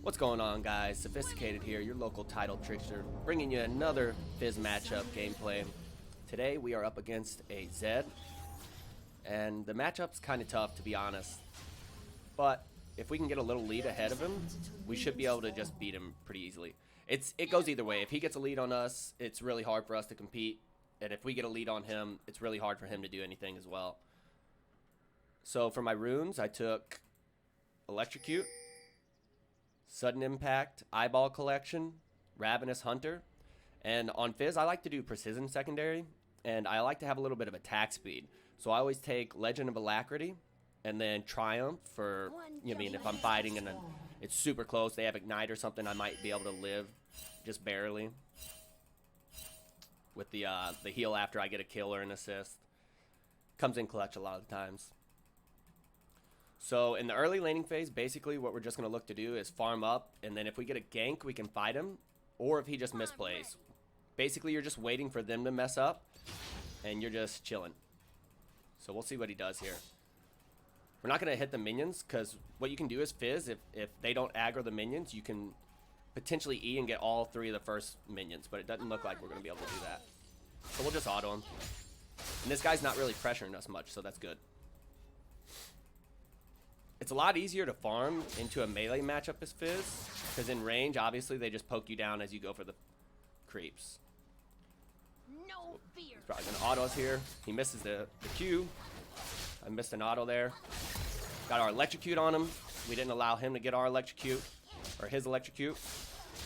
What's going on, guys? Sophizzticated here, your local title trickster, bringing you another Fizz matchup gameplay. Today we are up against a Zed, and the matchup's kind of tough, to be honest. But if we can get a little lead ahead of him, we should be able to just beat him pretty easily. It goes either way. If he gets a lead on us, it's really hard for us to compete, and if we get a lead on him, it's really hard for him to do anything as well. So for my runes, I took Electrocute, Sudden Impact, Eyeball Collection, Ravenous Hunter, and on Fizz I like to do Precision Secondary, and I like to have a little bit of attack speed. So I always take Legend of Alacrity, and then Triumph for, if I'm fighting and it's super close, they have Ignite or something, I might be able to live just barely with the heal after I get a kill or an assist. Comes in clutch a lot of the times. So in the early laning phase, basically what we're just going to look to do is farm up, and then if we get a gank, we can fight him, or if he just misplays. Basically, you're just waiting for them to mess up, and you're just chilling. So we'll see what he does here. We're not going to hit the minions, because what you can do is Fizz, if they don't aggro the minions, you can potentially E and get all three of the first minions, but it doesn't look like we're going to be able to do that. So we'll just auto him. And this guy's not really pressuring us much, so that's good. It's a lot easier to farm into a melee matchup as Fizz, because in range, obviously, they just poke you down as you go for the creeps. No fear. He's probably going to auto us here. He misses the Q. I missed an auto there. Got our Electrocute on him. We didn't allow him to get our Electrocute, or his Electrocute.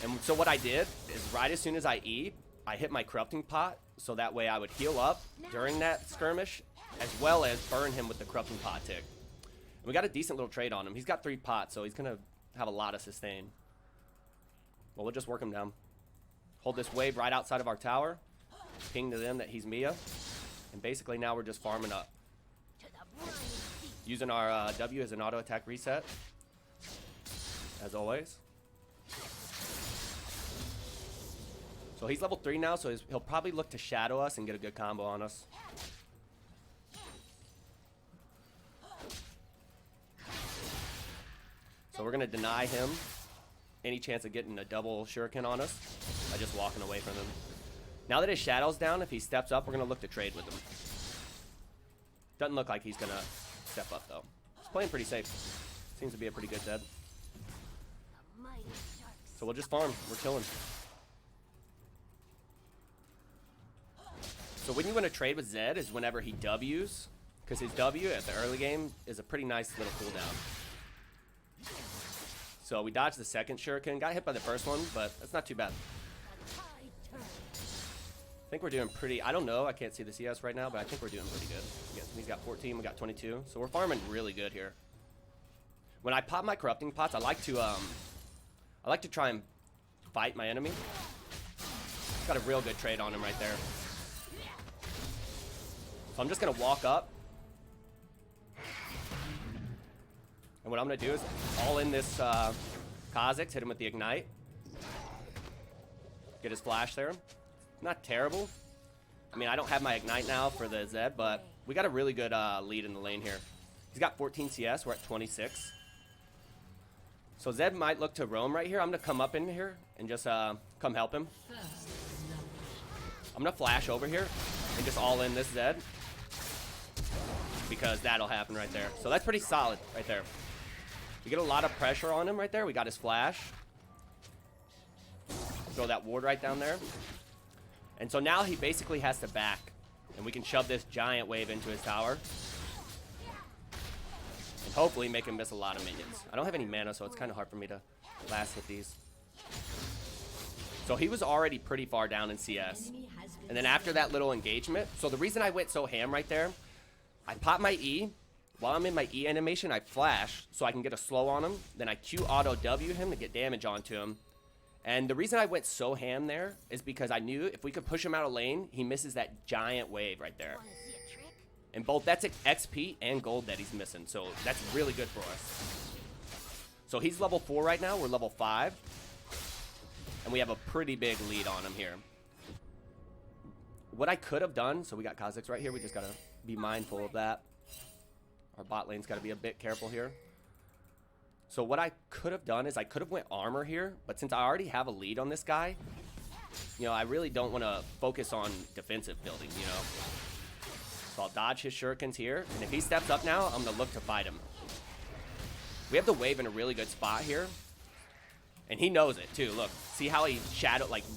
And so what I did is right as soon as I E, I hit my Corrupting Pot, so that way I would heal up during that skirmish, as well as burn him with the Corrupting Pot tick. We got a decent little trade on him. He's got 3 pots, so he's going to have a lot of sustain. Well, we'll just work him down. Hold this wave right outside of our tower. Ping to them that he's Mia. And basically now we're just farming up. Using our W as an auto attack reset. As always. So he's level 3 now, so he'll probably look to shadow us and get a good combo on us. So we're going to deny him any chance of getting a double shuriken on us by just walking away from him. Now that his shadow's down, if he steps up, we're going to look to trade with him. Doesn't look like he's going to step up, though. He's playing pretty safe. Seems to be a pretty good Zed. So we'll just farm. We're chilling. So when you want to trade with Zed is whenever he Ws, because his W at the early game is a pretty nice little cooldown. So we dodged the second shuriken, got hit by the first one, but that's not too bad. I think we're doing pretty, I don't know, I can't see the CS right now, but I think we're doing pretty good. He's got 14, we got 22, so we're farming really good here. When I pop my Corrupting Pots, I like to try and fight my enemy. Got a real good trade on him right there. So I'm just gonna walk up. And what I'm going to do is all in this Kha'Zix, hit him with the Ignite. Get his flash there. Not terrible. I mean, I don't have my Ignite now for the Zed, but we got a really good lead in the lane here. He's got 14 CS. We're at 26. So Zed might look to roam right here. I'm going to come up in here and just come help him. I'm going to flash over here and just all in this Zed, because that'll happen right there. So that's pretty solid right there. We get a lot of pressure on him right there. We got his flash. Throw that ward right down there. And so now he basically has to back. And we can shove this giant wave into his tower. And hopefully make him miss a lot of minions. I don't have any mana, so it's kind of hard for me to last hit these. So he was already pretty far down in CS. And then after that little engagement, so the reason I went so ham right there, I pop my E. While I'm in my E animation, I flash so I can get a slow on him. Then I Q auto W him to get damage onto him. And the reason I went so ham there is because I knew if we could push him out of lane, he misses that giant wave right there. And both that's XP and gold that he's missing. So that's really good for us. So he's level 4 right now. We're level 5. And we have a pretty big lead on him here. What I could have done, so we got Kha'Zix right here. We just got to be mindful of that. Our bot lane's got to be a bit careful here. So what I could have done is I could have went armor here, but since I already have a lead on this guy, you know, I really don't want to focus on defensive building, you know. So I'll dodge his shurikens here, and if he steps up now, I'm going to look to fight him. We have the wave in a really good spot here, and he knows it too. Look, see how he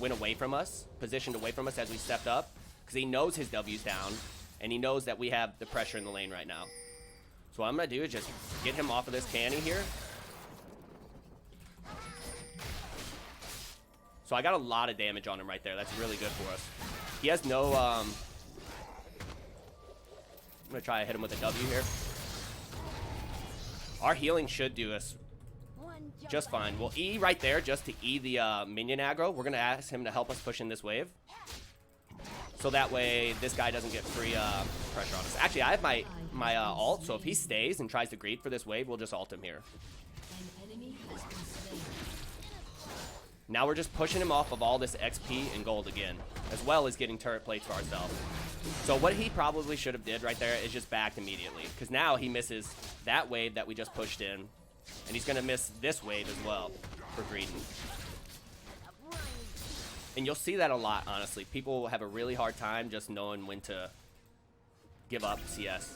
went away from us, positioned away from us as we stepped up? Because he knows his W's down, and he knows that we have the pressure in the lane right now. So what I'm going to do is just get him off of this canny here. So I got a lot of damage on him right there. That's really good for us. He has no, I'm going to try to hit him with a W here. Our healing should do us just fine. We'll E right there just to E the minion aggro. We're going to ask him to help us push in this wave. So that way this guy doesn't get free pressure on us. Actually, I have my ult, so if he stays and tries to greed for this wave, we'll just ult him here. Now we're just pushing him off of all this XP and gold again, as well as getting turret plates for ourselves. So what he probably should have did right there is just backed immediately, because now he misses that wave that we just pushed in, and he's going to miss this wave as well for greeding. And you'll see that a lot, honestly. People have a really hard time just knowing when to give up CS.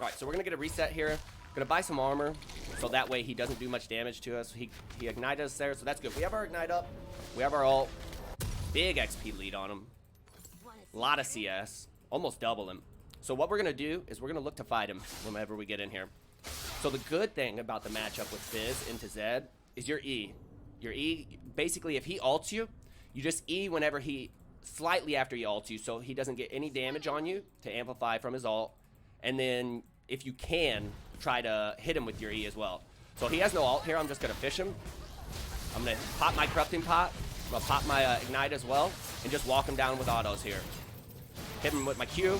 All right, so we're going to get a reset here. Gonna buy some armor, so that way he doesn't do much damage to us. He ignited us there, so that's good. We have our ignite up. We have our ult. Big XP lead on him. A lot of CS. Almost double him. So what we're gonna do is we're gonna look to fight him whenever we get in here. So the good thing about the matchup with Fizz into Zed is your E. Your E, basically, if he ults you, you just E whenever slightly after he ults you, so he doesn't get any damage on you to amplify from his ult. And then, if you can, try to hit him with your E as well. So he has no ult here. I'm just going to fish him. I'm going to pop my corrupting pot. I'm going to pop my ignite as well, and just walk him down with autos here. Hit him with my Q.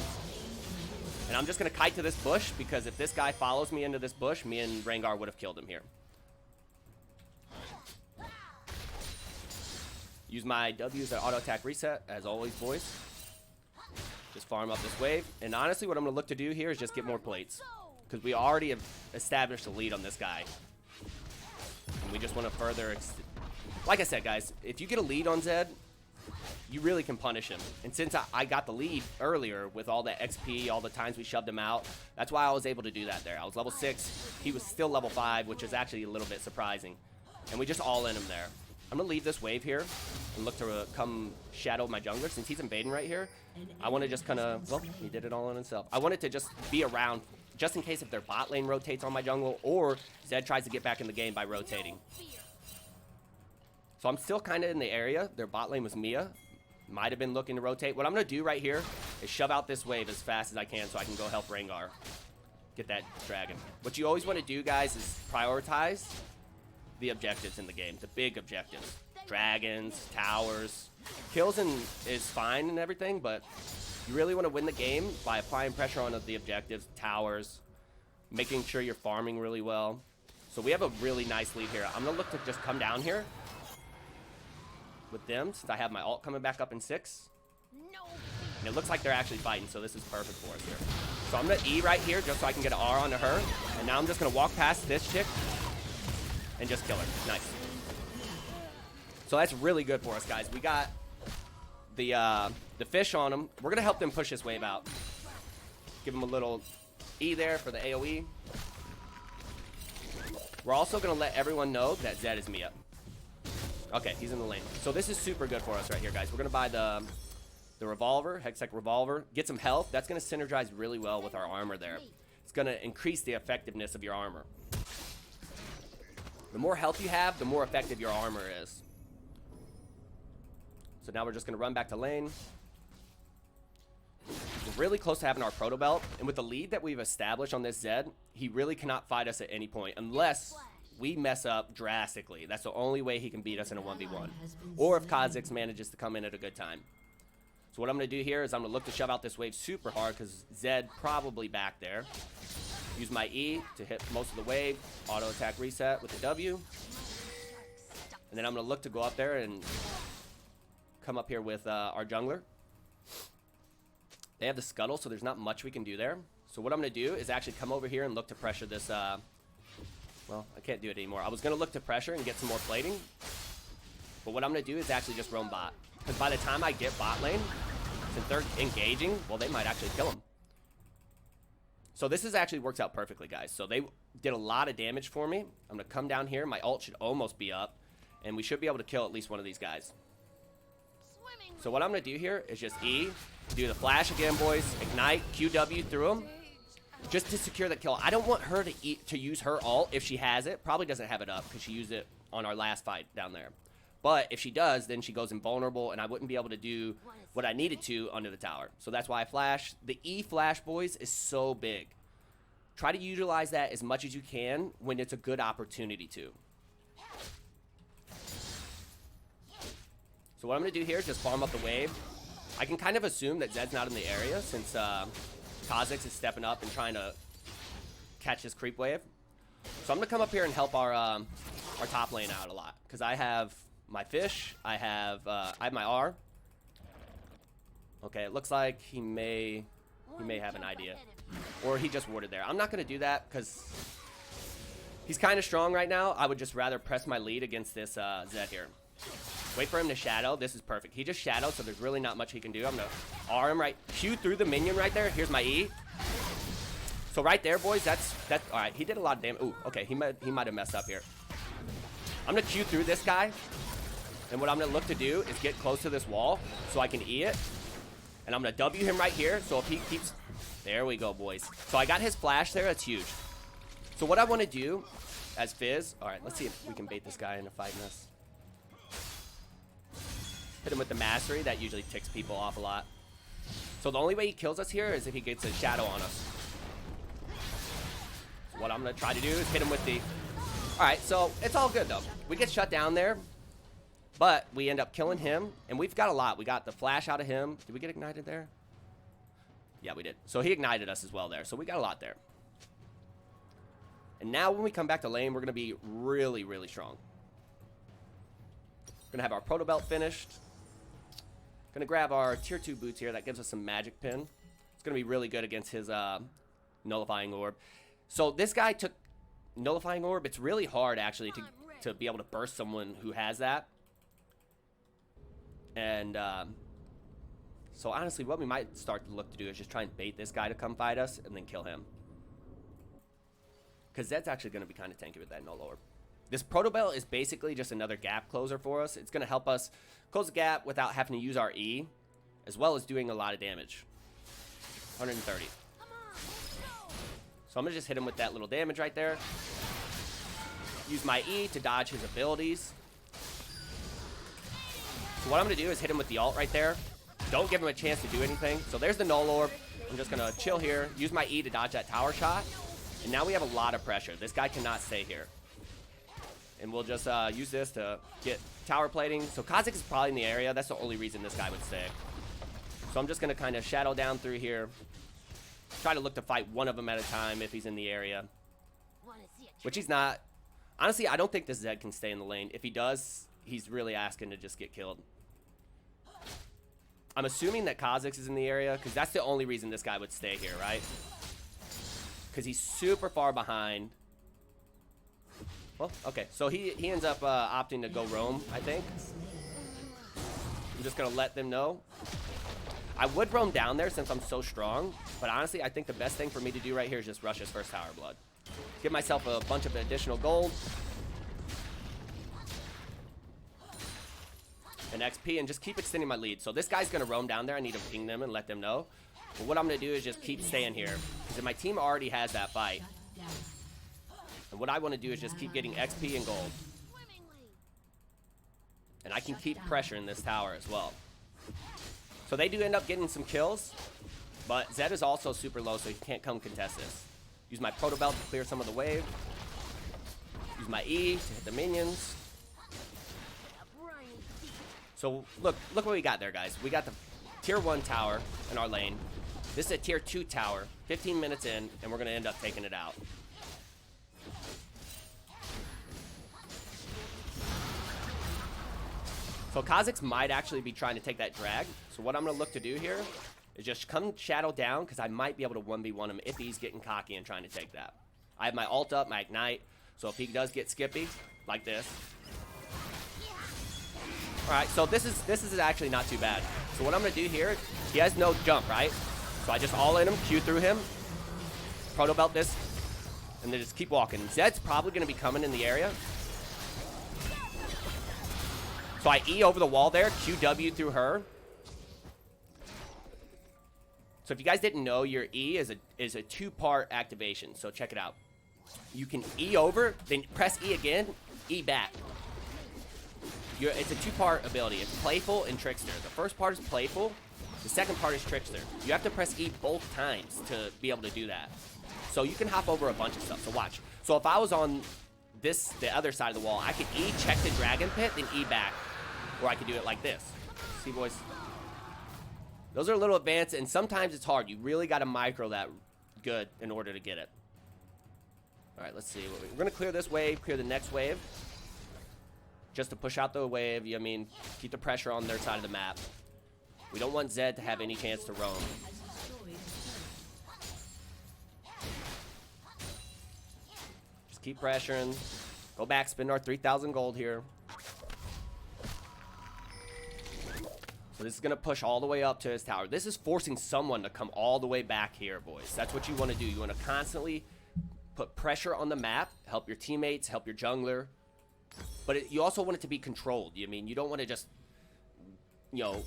And I'm just going to kite to this bush, because if this guy follows me into this bush, me and Rengar would have killed him here. Use my W's at auto attack reset, as always, boys. Just farm up this wave. And honestly, what I'm going to look to do here is just get more plates, because we already have established a lead on this guy. And we just want to further... Like I said, guys, if you get a lead on Zed, you really can punish him. And since I got the lead earlier with all that XP, all the times we shoved him out, that's why I was able to do that there. I was level 6. He was still level 5, which is actually a little bit surprising. And we just all in him there. I'm going to leave this wave here and look to come shadow my jungler. Since he's invading right here, I want to just kind of... Well, he did it all on himself. I wanted to just be around, just in case if their bot lane rotates on my jungle, or Zed tries to get back in the game by rotating. So I'm still kind of in the area. Their bot lane was Mia. Might have been looking to rotate. What I'm going to do right here is shove out this wave as fast as I can so I can go help Rengar get that dragon. What you always want to do, guys, is prioritize the objectives in the game, the big objectives. Dragons, towers. Kills is fine and everything, but you really want to win the game by applying pressure on the objectives, towers, making sure you're farming really well. So we have a really nice lead here. I'm going to look to just come down here with them, since I have my ult coming back up in 6. And it looks like they're actually fighting, so this is perfect for us here. So I'm going to E right here just so I can get an R onto her. And now I'm just going to walk past this chick and just kill her. Nice. So that's really good for us, guys. We got the fish on them. We're going to help them push this wave out. Give them a little E there for the AoE. We're also going to let everyone know that Zed is me up. Okay, he's in the lane. So this is super good for us right here, guys. We're going to buy the revolver, Hextech revolver, get some health. That's going to synergize really well with our armor there. It's going to increase the effectiveness of your armor. The more health you have, the more effective your armor is. So now we're just going to run back to lane. We're really close to having our proto belt. And with the lead that we've established on this Zed, he really cannot fight us at any point unless we mess up drastically. That's the only way he can beat us in a 1v1. Or if Kha'Zix manages to come in at a good time. So what I'm going to do here is I'm going to look to shove out this wave super hard, because Zed probably back there. Use my E to hit most of the wave. Auto attack reset with the W. And then I'm going to look to go up there and come up here with our jungler. They have the scuttle, so there's not much we can do there. So what I'm going to do is actually come over here and look to pressure this, well, I can't do it anymore. I was going to look to pressure and get some more plating. But what I'm going to do is actually just roam bot. Because by the time I get bot lane, since they're engaging, well, they might actually kill him. So this actually works out perfectly, guys. So they did a lot of damage for me. I'm going to come down here. My ult should almost be up. And we should be able to kill at least one of these guys. So what I'm going to do here is just E. Do the flash again, boys. Ignite, QW through him. Just to secure the kill. I don't want her to use her ult if she has it. Probably doesn't have it up because she used it on our last fight down there. But if she does, then she goes invulnerable, and I wouldn't be able to do what I needed to under the tower. So that's why I flash. The E flash, boys, is so big. Try to utilize that as much as you can when it's a good opportunity to. So what I'm going to do here is just farm up the wave. I can kind of assume that Zed's not in the area since Kha'Zix is stepping up and trying to catch this creep wave. So I'm going to come up here and help our top lane out a lot because I have my fish, I have my R. Okay, it looks like he may have an idea. Or he just warded there. I'm not going to do that because he's kind of strong right now. I would just rather press my lead against this Zed here. Wait for him to shadow. This is perfect. He just shadowed, so there's really not much he can do. I'm going to R him right. Q through the minion right there. Here's my E. So right there, boys, that's all right. He did a lot of damage. Ooh, okay, he might have messed up here. I'm going to Q through this guy. And what I'm going to look to do is get close to this wall so I can E it. And I'm going to W him right here. So if he keeps... There we go, boys. So I got his flash there. That's huge. So what I want to do as Fizz... All right, let's see if we can bait this guy into fighting us. Hit him with the mastery. That usually ticks people off a lot. So the only way he kills us here is if he gets a shadow on us. So what I'm going to try to do is hit him with the... All right, so it's all good, though. We get shut down there. But we end up killing him, and we've got a lot. We got the flash out of him. Did we get ignited there? Yeah, we did. So he ignited us as well there. So we got a lot there. And now when we come back to lane, we're going to be really, really strong. We're going to have our proto belt finished. Going to grab our tier 2 boots here. That gives us some magic pin. It's going to be really good against his nullifying orb. So this guy took nullifying orb. It's really hard, actually, to be able to burst someone who has that. And so honestly, what we might start to look to do is just try and bait this guy to come fight us and then kill him. Because that's actually going to be kind of tanky with that null orb. This proto belt is basically just another gap closer for us. It's going to help us close the gap without having to use our E, as well as doing a lot of damage. 130. So I'm going to just hit him with that little damage right there. Use my E to dodge his abilities. So what I'm going to do is hit him with the ult right there. Don't give him a chance to do anything. So there's the null orb. I'm just going to chill here. Use my E to dodge that tower shot. And now we have a lot of pressure. This guy cannot stay here. And we'll just use this to get tower plating. So Kha'Zix is probably in the area. That's the only reason this guy would stay. So I'm just going to kind of shadow down through here. Try to look to fight one of them at a time if he's in the area. Which he's not. Honestly, I don't think this Zed can stay in the lane. If he does, he's really asking to just get killed. I'm assuming that Kha'Zix is in the area because that's the only reason this guy would stay here, right? Because he's super far behind. Well, okay. So he ends up opting to go roam, I think. I'm just going to let them know. I would roam down there since I'm so strong. But honestly, I think the best thing for me to do right here is just rush his first tower blood. Give myself a bunch of additional gold. And XP, and just keep extending my lead. So this guy's going to roam down there. I need to ping them and let them know. But what I'm going to do is just keep staying here. Because my team already has that fight. And what I want to do is just keep getting XP and gold. And I can keep pressuring this tower as well. So they do end up getting some kills. But Zed is also super low, so he can't come contest this. Use my proto belt to clear some of the wave. Use my E to hit the minions. So look what we got there, guys. We got the tier 1 tower in our lane. This is a tier 2 tower, 15 minutes in, and we're going to end up taking it out. So Kha'Zix might actually be trying to take that drag. So what I'm going to look to do here is just come Shadow down, because I might be able to 1v1 him if he's getting cocky and trying to take that. I have my ult up, my ignite, so if he does get skippy, like this. Alright, so this is actually not too bad. So what I'm going to do here, he has no jump, right? So I just all in him, Q through him, proto belt this, and then just keep walking. Zed's probably going to be coming in the area. So I E over the wall there, QW through her. So if you guys didn't know, your E is a two-part activation. So check it out. You can E over, then press E again, E back. It's a two-part ability. It's playful and trickster. The first part is playful. The second part is trickster. You have to press E both times to be able to do that. So you can hop over a bunch of stuff. So watch. So if I was on the other side of the wall, I could E check the dragon pit, then E back. Or I could do it like this. See, boys? Those are a little advanced, and sometimes it's hard. You really got to micro that good in order to get it. All right, let's see. We're going to clear this wave, clear the next wave. Just to push out the wave. I mean, keep the pressure on their side of the map. We don't want Zed to have any chance to roam. Just keep pressuring. Go back, spend our 3,000 gold here. So this is going to push all the way up to his tower. This is forcing someone to come all the way back here, boys. That's what you want to do. You want to constantly put pressure on the map, help your teammates, help your jungler. But you also want it to be controlled. I mean, you don't want to just, you know,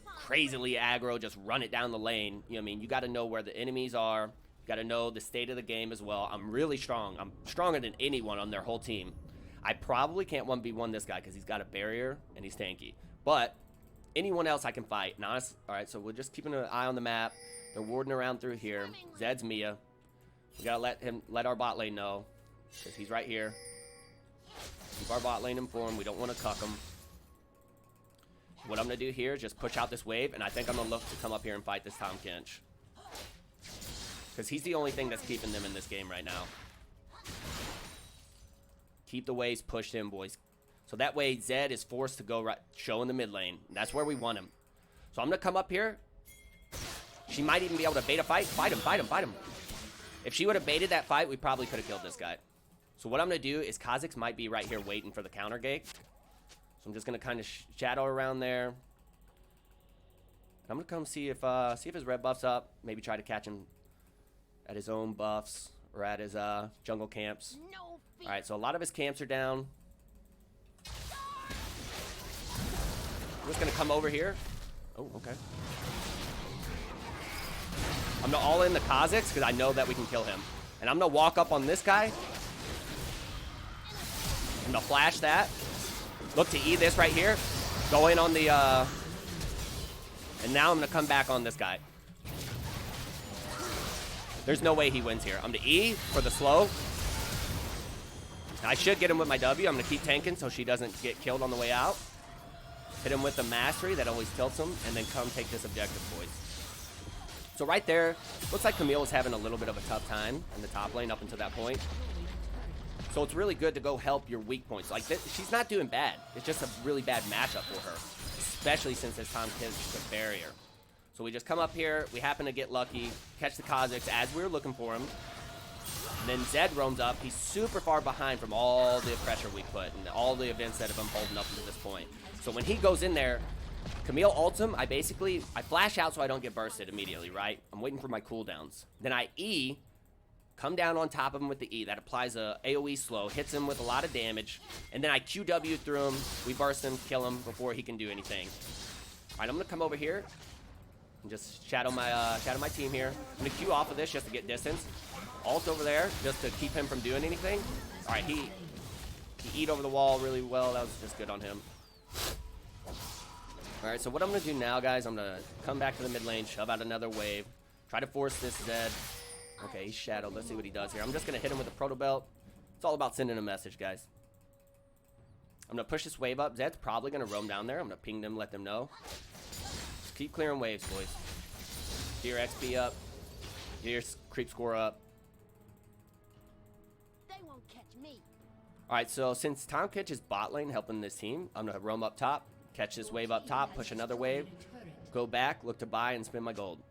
crazily aggro, just run it down the lane. You know what I mean? You got to know where the enemies are. You got to know the state of the game as well. I'm really strong. I'm stronger than anyone on their whole team. I probably can't 1v1 this guy because he's got a barrier and he's tanky. But anyone else I can fight. And honestly, all right, so we're just keeping an eye on the map. They're warding around through here. Zed's Mia. We got to let our bot lane know because he's right here. Keep our bot lane informed. We don't want to cuck him. What I'm going to do here is just push out this wave, and I think I'm going to look to come up here and fight this Tahm Kench. Because he's the only thing that's keeping them in this game right now. Keep the waves pushed in, boys. So that way Zed is forced to go right, show in the mid lane. That's where we want him. So I'm going to come up here. She might even be able to bait a fight. Fight him, fight him, fight him. If she would have baited that fight, we probably could have killed this guy. So what I'm going to do is Kha'Zix might be right here waiting for the counter gate. So I'm just going to kind of shadow around there. And I'm going to come see if his red buff's up. Maybe try to catch him at his own buffs or at his jungle camps. No fear. All right, so a lot of his camps are down. I'm just going to come over here. Oh, okay. I'm going to all in the Kha'Zix because I know that we can kill him. And I'm going to walk up on this guy. I'm going to flash that. Look to E this right here. Go in on the... And now I'm going to come back on this guy. There's no way he wins here. I'm going to E for the slow. I should get him with my W. I'm going to keep tanking so she doesn't get killed on the way out. Hit him with the mastery that always tilts him. And then come take this objective, boys. So right there, looks like Camille was having a little bit of a tough time in the top lane up until that point. So it's really good to go help your weak points. Like, she's not doing bad. It's just a really bad matchup for her, especially since this Tahm Kench is a barrier. So we just come up here. We happen to get lucky, catch the Kha'Zix as we were looking for him. And then Zed roams up. He's super far behind from all the pressure we put and all the events that have been holding up to this point. So when he goes in there, Camille ults him. I flash out so I don't get bursted immediately, right? I'm waiting for my cooldowns. Then I E, come down on top of him with the E. That applies a AoE slow, hits him with a lot of damage. And then I QW through him. We burst him, kill him before he can do anything. All right, I'm going to come over here and just shadow my team here. I'm going to Q off of this just to get distance. Ult over there just to keep him from doing anything. All right, he eat over the wall really well. That was just good on him. All right, so what I'm going to do now, guys, I'm going to come back to the mid lane, shove out another wave, try to force this Zed. Okay, he's shadowed. Let's see what he does here. I'm just going to hit him with a proto belt. It's all about sending a message, guys. I'm going to push this wave up. Zed's probably going to roam down there. I'm going to ping them, let them know. Just keep clearing waves, boys. Get your XP up. Get your creep score up. They won't catch me. All right, so since Tahm Kench is bot lane helping this team, I'm going to roam up top, catch this wave up top, push another wave, go back, look to buy, and spend my gold.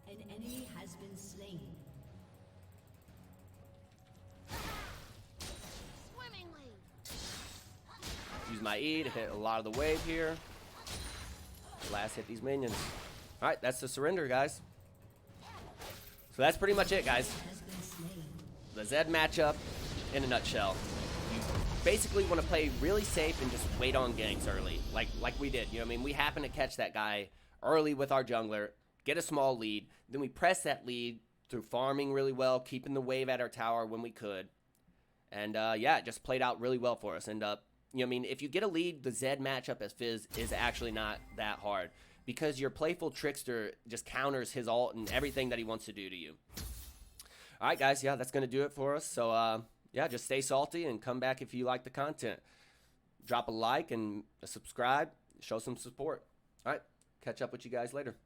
An enemy has been slain. Swimmingly. Use my E to hit a lot of the wave here. Last hit these minions. All right, that's the surrender, guys. So that's pretty much it, guys. Has been slain. The Zed matchup in a nutshell. You basically want to play really safe and just wait on ganks early, like we did. You know what I mean? We happen to catch that guy early with our jungler, get a small lead, then we press that lead through farming really well, keeping the wave at our tower when we could. And yeah, it just played out really well for us. And you know what I mean, if you get a lead, the Zed matchup as Fizz is actually not that hard, because your playful trickster just counters his ult and everything that he wants to do to you. All right, guys, yeah, that's going to do it for us. So, yeah, just stay salty and come back if you like the content. Drop a like and a subscribe. Show some support. All right, catch up with you guys later.